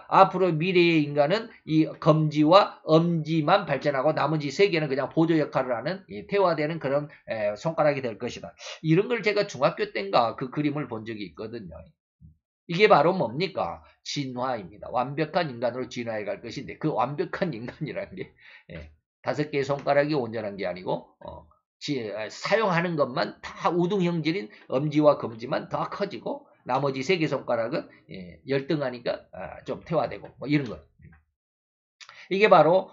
앞으로 미래의 인간은 이 검지와 엄지만 발전하고 나머지 3개는 그냥 보조 역할을 하는 퇴화되는 그런 손가락이 될 것이다. 이런 걸 제가 중학교 때인가 그 그림을 본 적이 있거든요. 이게 바로 뭡니까? 진화입니다. 완벽한 인간으로 진화해 갈 것인데 그 완벽한 인간이라는 게 5개의 손가락이 온전한 게 아니고 사용하는 것만 다 우등형질인 엄지와 검지만 더 커지고 나머지 새끼손가락은 열등하니까 좀 퇴화되고 뭐 이런 것. 이게 바로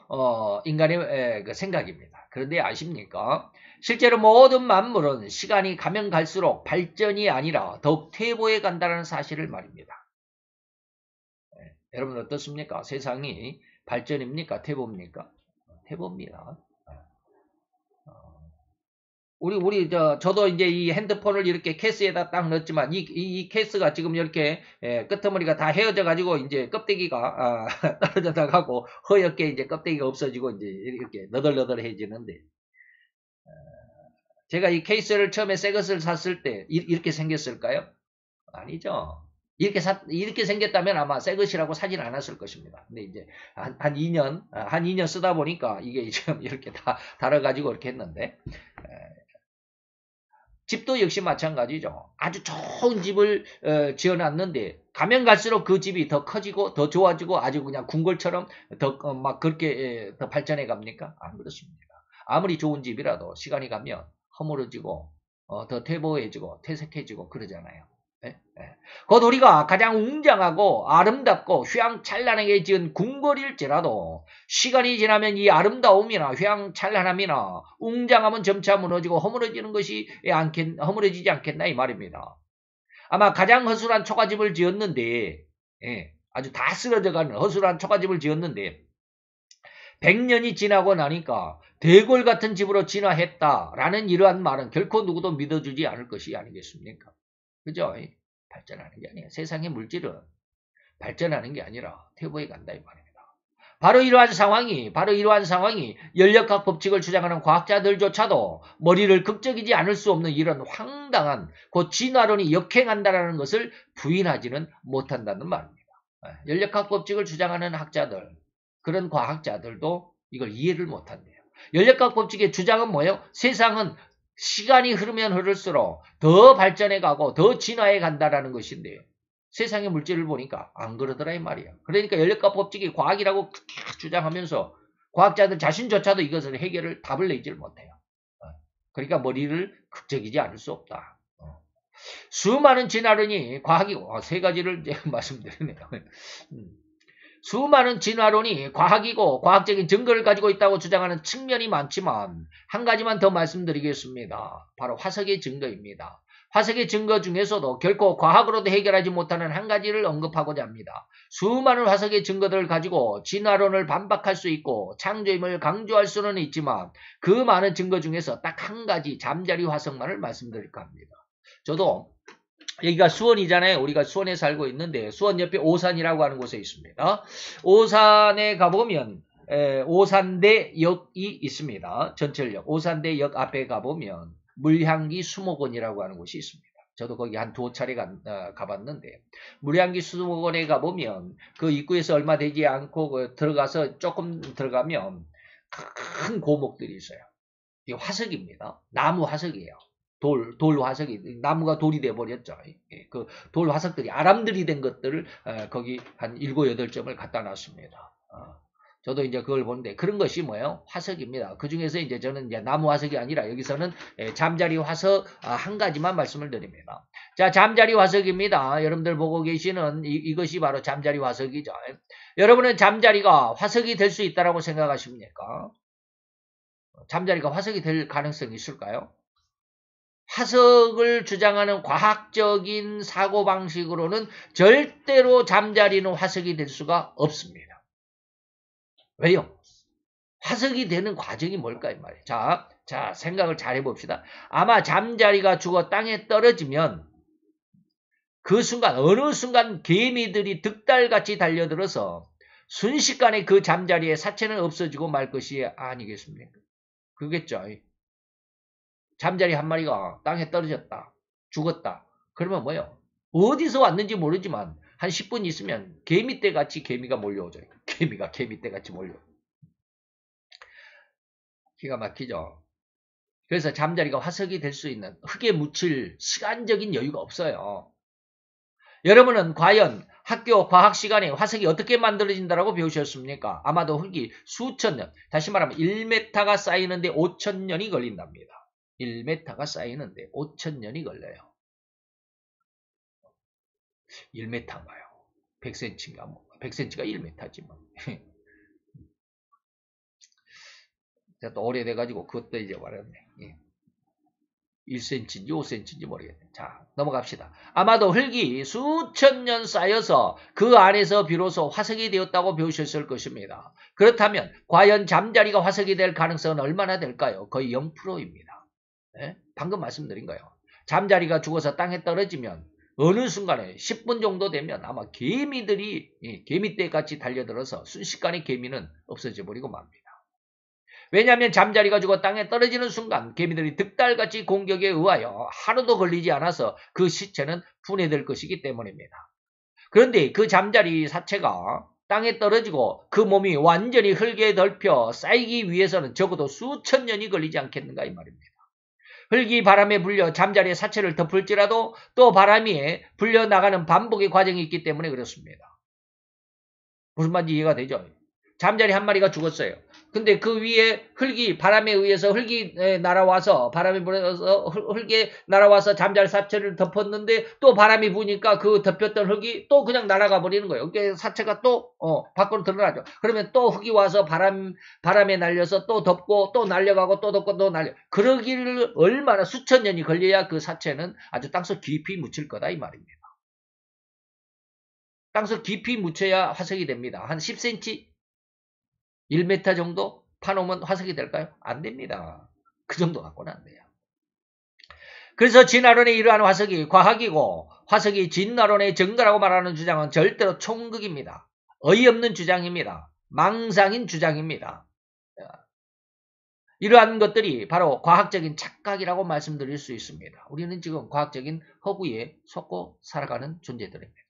인간의 그 생각입니다. 그런데 아십니까? 실제로 모든 만물은 시간이 가면 갈수록 발전이 아니라 더욱 퇴보해 간다는 사실을 말입니다. 여러분 어떻습니까? 세상이 발전입니까? 퇴보입니까? 퇴보입니다. 저도 이제 이 핸드폰을 이렇게 케이스에다 딱 넣었지만, 이 케이스가 지금 이렇게, 끄트머리가 다 헤어져 가지고, 이제 껍데기가, 떨어져 나가고, 허옇게 이제 껍데기가 없어지고, 이제 이렇게 너덜너덜해지는데, 제가 이 케이스를 처음에 새 것을 샀을 때, 이렇게 생겼을까요? 아니죠. 이렇게 생겼다면 아마 새 것이라고 사진 않았을 것입니다. 근데 이제, 한 2년 쓰다 보니까, 이게 지금 이렇게 다 달아가지고 이렇게 했는데, 집도 역시 마찬가지죠. 아주 좋은 집을 지어놨는데 가면 갈수록 그 집이 더 커지고 더 좋아지고 아주 그냥 궁궐처럼 더 막 그렇게 더 발전해 갑니까? 안 그렇습니다. 아무리 좋은 집이라도 시간이 가면 허물어지고 더 퇴보해지고 퇴색해지고 그러잖아요. 예? 예. 곧 우리가 가장 웅장하고 아름답고 휘황찬란하게 지은 궁궐일지라도 시간이 지나면 이 아름다움이나 휘황찬란함이나 웅장함은 점차 무너지고 허물어지는 것이 허물어지지 않겠나 이 말입니다. 아마 가장 허술한 초가집을 지었는데 아주 다 쓰러져가는 허술한 초가집을 지었는데 100년이 지나고 나니까 대궐 같은 집으로 진화했다라는 이러한 말은 결코 누구도 믿어주지 않을 것이 아니겠습니까? 그죠? 발전하는 게 아니에요. 세상의 물질은 발전하는 게 아니라 퇴보해 간다 이 말입니다. 바로 이러한 상황이 연력학 법칙을 주장하는 과학자들조차도 머리를 극적이지 않을 수 없는 이런 황당한 곧 진화론이 역행한다는 것을 부인하지는 못한다는 말입니다. 연력학 법칙을 주장하는 학자들, 그런 과학자들도 이걸 이해를 못한대요. 연력학 법칙의 주장은 뭐예요? 세상은 시간이 흐르면 흐를수록 더 발전해 가고 더 진화해 간다라는 것인데 세상의 물질을 보니까 안 그러더라 이 말이야. 그러니까 연력학 법칙이 과학이라고 주장하면서 과학자들 자신조차도 이것을 답을 내지를 못해요. 그러니까 머리를 극적이지 않을 수 없다. 수많은 진화론이 과학이고 세 가지를 제가 말씀드리네요. 수많은 진화론이 과학이고 과학적인 증거를 가지고 있다고 주장하는 측면이 많지만 한 가지만 더 말씀드리겠습니다. 바로 화석의 증거입니다. 화석의 증거 중에서도 결코 과학으로도 해결하지 못하는 한 가지를 언급하고자 합니다. 수많은 화석의 증거들을 가지고 진화론을 반박할 수 있고 창조임을 강조할 수는 있지만 그 많은 증거 중에서 딱 한 가지 잠자리 화석만을 말씀드릴까 합니다. 저도 여기가 수원이잖아요. 우리가 수원에 살고 있는데 수원 옆에 오산이라고 하는 곳에 있습니다. 오산에 가보면 오산대역이 있습니다. 전철역. 오산대역 앞에 가보면 물향기 수목원이라고 하는 곳이 있습니다. 저도 거기 한 2차례 가봤는데 물향기 수목원에 가보면 그 입구에서 얼마 되지 않고 들어가서 조금 들어가면 큰 고목들이 있어요. 이게 화석입니다. 나무 화석이에요. 돌 화석이, 나무가 돌이 돼버렸죠. 그 돌 화석들이, 아람들이 된 것들을, 거기 한 7, 8점을 갖다 놨습니다. 저도 이제 그걸 보는데, 그런 것이 뭐예요? 화석입니다. 그 중에서 이제 저는 이제 나무 화석이 아니라 여기서는 잠자리 화석 한 가지만 말씀을 드립니다. 자, 잠자리 화석입니다. 여러분들 보고 계시는 이것이 바로 잠자리 화석이죠. 여러분은 잠자리가 화석이 될 수 있다고 생각하십니까? 잠자리가 화석이 될 가능성이 있을까요? 화석을 주장하는 과학적인 사고방식으로는 절대로 잠자리는 화석이 될 수가 없습니다. 왜요? 화석이 되는 과정이 뭘까요? 말이에요. 자, 생각을 잘 해봅시다. 아마 잠자리가 죽어 땅에 떨어지면 그 순간, 어느 순간 개미들이 득달같이 달려들어서 순식간에 그 잠자리의 사체는 없어지고 말 것이 아니겠습니까? 그겠죠. 잠자리 한 마리가 땅에 떨어졌다. 죽었다. 그러면 뭐예요? 어디서 왔는지 모르지만 한 10분 있으면 개미떼같이 개미가 몰려오죠. 개미가 개미떼같이 몰려. 기가 막히죠. 그래서 잠자리가 화석이 될 수 있는 흙에 묻힐 시간적인 여유가 없어요. 여러분은 과연 학교 과학 시간에 화석이 어떻게 만들어진다라고 배우셨습니까? 아마도 흙이 수천 년, 다시 말하면 1m가 쌓이는데 5,000년이 걸린답니다. 1m가 쌓이는데 5,000년이 걸려요. 1m인가요? 100cm인가? 뭐 100cm가 1m지 뭐. 제가 또 오래돼가지고 그것도 잊어버렸네. 1cm인지 5cm인지 모르겠네. 자, 넘어갑시다. 아마도 흙이 수천 년 쌓여서 그 안에서 비로소 화석이 되었다고 배우셨을 것입니다. 그렇다면 과연 잠자리가 화석이 될 가능성은 얼마나 될까요? 거의 0%입니다. 네? 방금 말씀드린 거예요. 잠자리가 죽어서 땅에 떨어지면 어느 순간에 10분 정도 되면 아마 개미들이 개미떼같이 달려들어서 순식간에 개미는 없어져 버리고 맙니다. 왜냐하면 잠자리가 죽어 땅에 떨어지는 순간 개미들이 득달같이 공격에 의하여 하루도 걸리지 않아서 그 시체는 분해될 것이기 때문입니다. 그런데 그 잠자리 사체가 땅에 떨어지고 그 몸이 완전히 흙에 덮여 쌓이기 위해서는 적어도 수천 년이 걸리지 않겠는가 이 말입니다. 흙이 바람에 불려 잠자리의 사체를 덮을지라도 또 바람이 불려 나가는 반복의 과정이 있기 때문에 그렇습니다. 무슨 말인지 이해가 되죠? 잠자리 한 마리가 죽었어요. 근데 그 위에 흙이 바람에 의해서 흙이 날아와서 바람이 불어서 흙에 날아와서 잠자리 사체를 덮었는데 또 바람이 부니까 그 덮였던 흙이 또 그냥 날아가 버리는 거예요. 그게 사체가 또 밖으로 드러나죠. 그러면 또 흙이 와서 바람에 날려서 또 덮고 또 날려가고 또 덮고 또 날려. 그러기를 얼마나 수천 년이 걸려야 그 사체는 아주 땅속 깊이 묻힐 거다 이 말입니다. 땅속 깊이 묻혀야 화석이 됩니다. 한 10cm 1m 정도 파놓으면 화석이 될까요? 안 됩니다. 그 정도 갖고는 안 돼요. 그래서 진화론의 이러한 화석이 과학이고 화석이 진화론의 증거라고 말하는 주장은 절대로 총극입니다. 어이없는 주장입니다. 망상인 주장입니다. 이러한 것들이 바로 과학적인 착각이라고 말씀드릴 수 있습니다. 우리는 지금 과학적인 허구에 속고 살아가는 존재들입니다.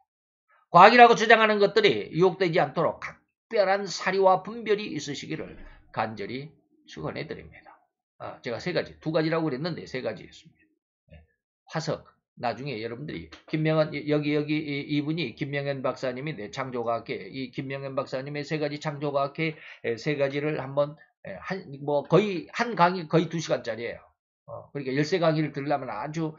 과학이라고 주장하는 것들이 유혹되지 않도록 특별한 사리와 분별이 있으시기를 간절히 축원해 드립니다. 제가 두 가지라고 그랬는데 세 가지였습니다. 화석. 나중에 여러분들이 김명현 여기 이분이 김명현 박사님인데 창조과학회 이 김명현 박사님의 세 가지 창조과학회 세 가지를 한번 거의 한 강의 거의 2시간짜리예요. 그러니까 13강의를 들으려면 아주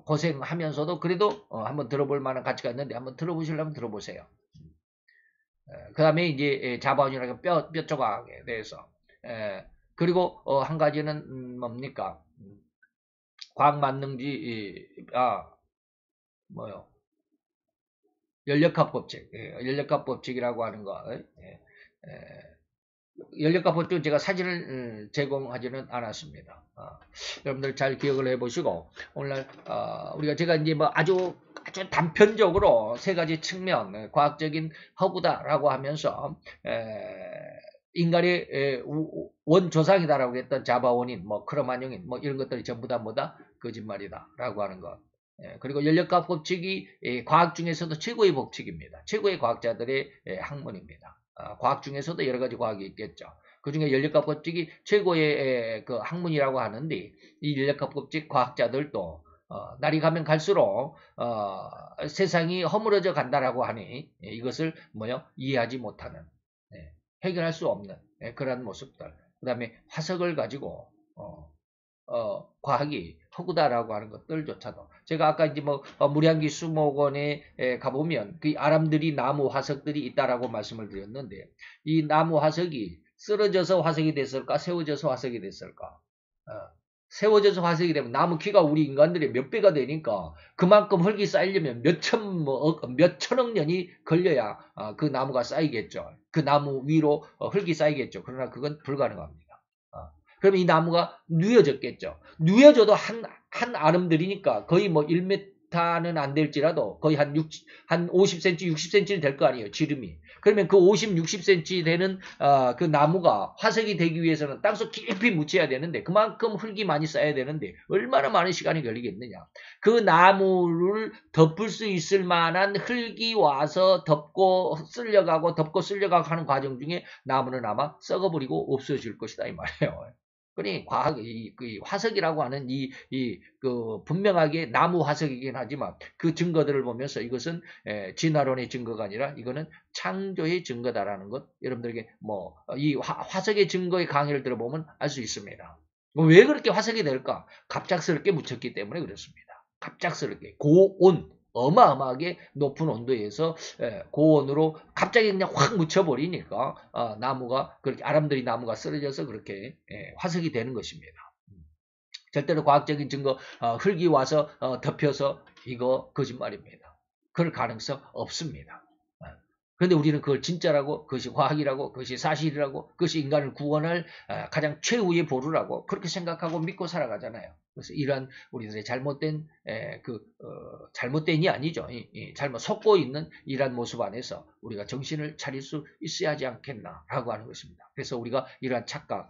고생하면서도 그래도 한번 들어볼 만한 가치가 있는데 한번 들어보시려면 들어보세요. 그 다음에 이제 자바원이라는 뼈 조각에 대해서 그리고 한 가지는 뭡니까? 과학 만능지 연력합 법칙, 연력합 법칙이라고 하는 거. 연력합 법칙은 제가 사진을 제공하지는 않았습니다. 여러분들 잘 기억을 해보시고 오늘 제가 이제 아주 단편적으로 세 가지 측면 과학적인 허구다라고 하면서 인간의 원조상이다라고 했던 자바원인 크로마뇽인 이런 것들이 전부 다 뭐다 거짓말이다라고 하는 것. 그리고 연력합 법칙이 과학 중에서도 최고의 법칙입니다. 최고의 과학자들의 학문입니다. 과학 중에서도 여러 가지 과학이 있겠죠. 그 중에 연력합 법칙이 최고의 그 학문이라고 하는데 이 연력합 법칙 과학자들도 날이 가면 갈수록 세상이 허물어져 간다라고 하니 이것을 이해하지 못하는 해결할 수 없는 그런 모습들. 그 다음에 화석을 가지고 과학이 허구다라고 하는 것들조차도 제가 아까 이제 무량기 수목원에 가보면 그 아람들이 나무 화석들이 있다라고 말씀을 드렸는데 이 나무 화석이 쓰러져서 화석이 됐을까 세워져서 화석이 됐을까? 세워져서 화석이 되면 나무 키가 우리 인간들의 몇 배가 되니까 그만큼 흙이 쌓이려면 몇 천억 년이 걸려야 그 나무가 쌓이겠죠. 그 나무 위로 흙이 쌓이겠죠. 그러나 그건 불가능합니다. 그럼 이 나무가 누여졌겠죠. 누여져도 한 아름들이니까 거의 1m는 안 될지라도 거의 한 50cm, 60cm는 될 거 아니에요. 지름이. 그러면 그 50, 60cm 되는 그 나무가 화석이 되기 위해서는 땅속 깊이 묻혀야 되는데 그만큼 흙이 많이 쌓여야 되는데 얼마나 많은 시간이 걸리겠느냐. 그 나무를 덮을 수 있을 만한 흙이 와서 덮고 쓸려가고 하는 과정 중에 나무는 아마 썩어버리고 없어질 것이다 이 말이에요. 그러니 그 화석이라고 하는 그 분명하게 나무 화석이긴 하지만 그 증거들을 보면서 이것은 진화론의 증거가 아니라 이거는 창조의 증거다라는 것 여러분들에게 이 화석의 증거의 강의를 들어보면 알 수 있습니다. 왜 그렇게 화석이 될까? 갑작스럽게 묻혔기 때문에 그렇습니다. 갑작스럽게 고온 어마어마하게 높은 온도에서 고온으로 갑자기 그냥 확 묻혀버리니까 나무가 그렇게 아람들이 나무가 쓰러져서 그렇게 화석이 되는 것입니다. 절대로 과학적인 증거 흙이 와서 덮여서 이거 거짓말입니다. 그럴 가능성 없습니다. 그런데 우리는 그걸 진짜라고, 그것이 과학이라고, 그것이 사실이라고, 그것이 인간을 구원할 가장 최후의 보루라고 그렇게 생각하고 믿고 살아가잖아요. 그래서 이러한 우리들의 잘못된 잘못된이 아니죠. 잘못 섞고 있는 이러한 모습 안에서 우리가 정신을 차릴 수 있어야 하지 않겠나라고 하는 것입니다. 그래서 우리가 이러한 착각,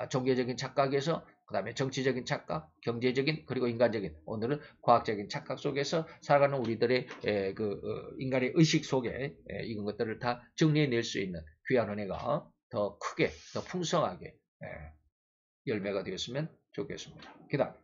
종교적인 착각에서 그 다음에 정치적인 착각, 경제적인 그리고 인간적인 오늘은 과학적인 착각 속에서 살아가는 우리들의 인간의 의식 속에 이런 것들을 다 정리해낼 수 있는 귀한 은혜가 더 크게 더 풍성하게 열매가 되었으면 좋겠습니다. 기다.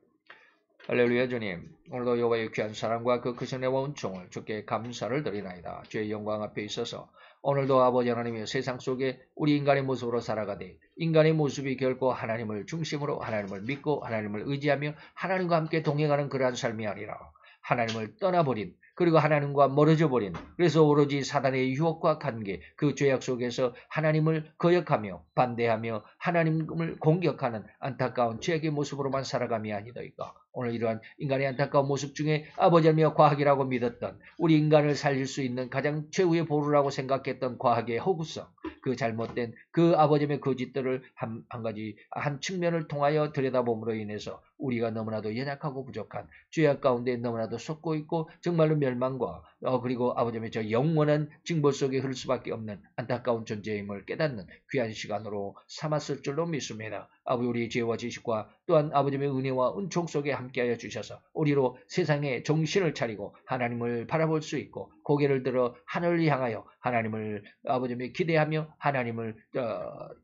할렐루야 주님, 오늘도 여호와의 귀한 사랑과 그 크신 은혜와 은총을 주께 감사를 드리나이다. 주의 영광 앞에 있어서 오늘도 아버지 하나님의 세상 속에 우리 인간의 모습으로 살아가되 인간의 모습이 결코 하나님을 중심으로 하나님을 믿고 하나님을 의지하며 하나님과 함께 동행하는 그러한 삶이 아니라 하나님을 떠나버린 그리고 하나님과 멀어져 버린 그래서 오로지 사단의 유혹과 관계 그 죄악 속에서 하나님을 거역하며 반대하며 하나님을 공격하는 안타까운 죄악의 모습으로만 살아감이 아니더이까. 오늘 이러한 인간의 안타까운 모습 중에 아버지며 과학이라고 믿었던 우리 인간을 살릴 수 있는 가장 최후의 보루라고 생각했던 과학의 허구성 그 잘못된 그 아버지의 거짓들을 한 측면을 통하여 들여다봄으로 인해서 우리가 너무나도 연약하고 부족한 죄악 가운데 너무나도 썩고 있고 정말로 멸망과 그리고 아버지의 저 영원한 징벌 속에 흐를 수밖에 없는 안타까운 존재임을 깨닫는 귀한 시간으로 삼았을 줄로 믿습니다. 아버지 우리의 죄와 지식과 또한 아버지의 은혜와 은총 속에 함께하여 주셔서 우리로 세상에 정신을 차리고 하나님을 바라볼 수 있고 고개를 들어 하늘을 향하여 하나님을 아버지의 기대하며 하나님을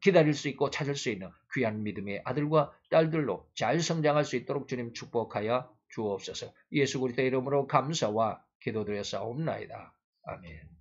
기다릴 수 있고 찾을 수 있는 귀한 믿음의 아들과 딸들로 잘 성장할 수 있도록 주님 축복하여 주옵소서. 예수 그리스도의 이름으로 감사와 기도드렸사옵나이다. 아멘.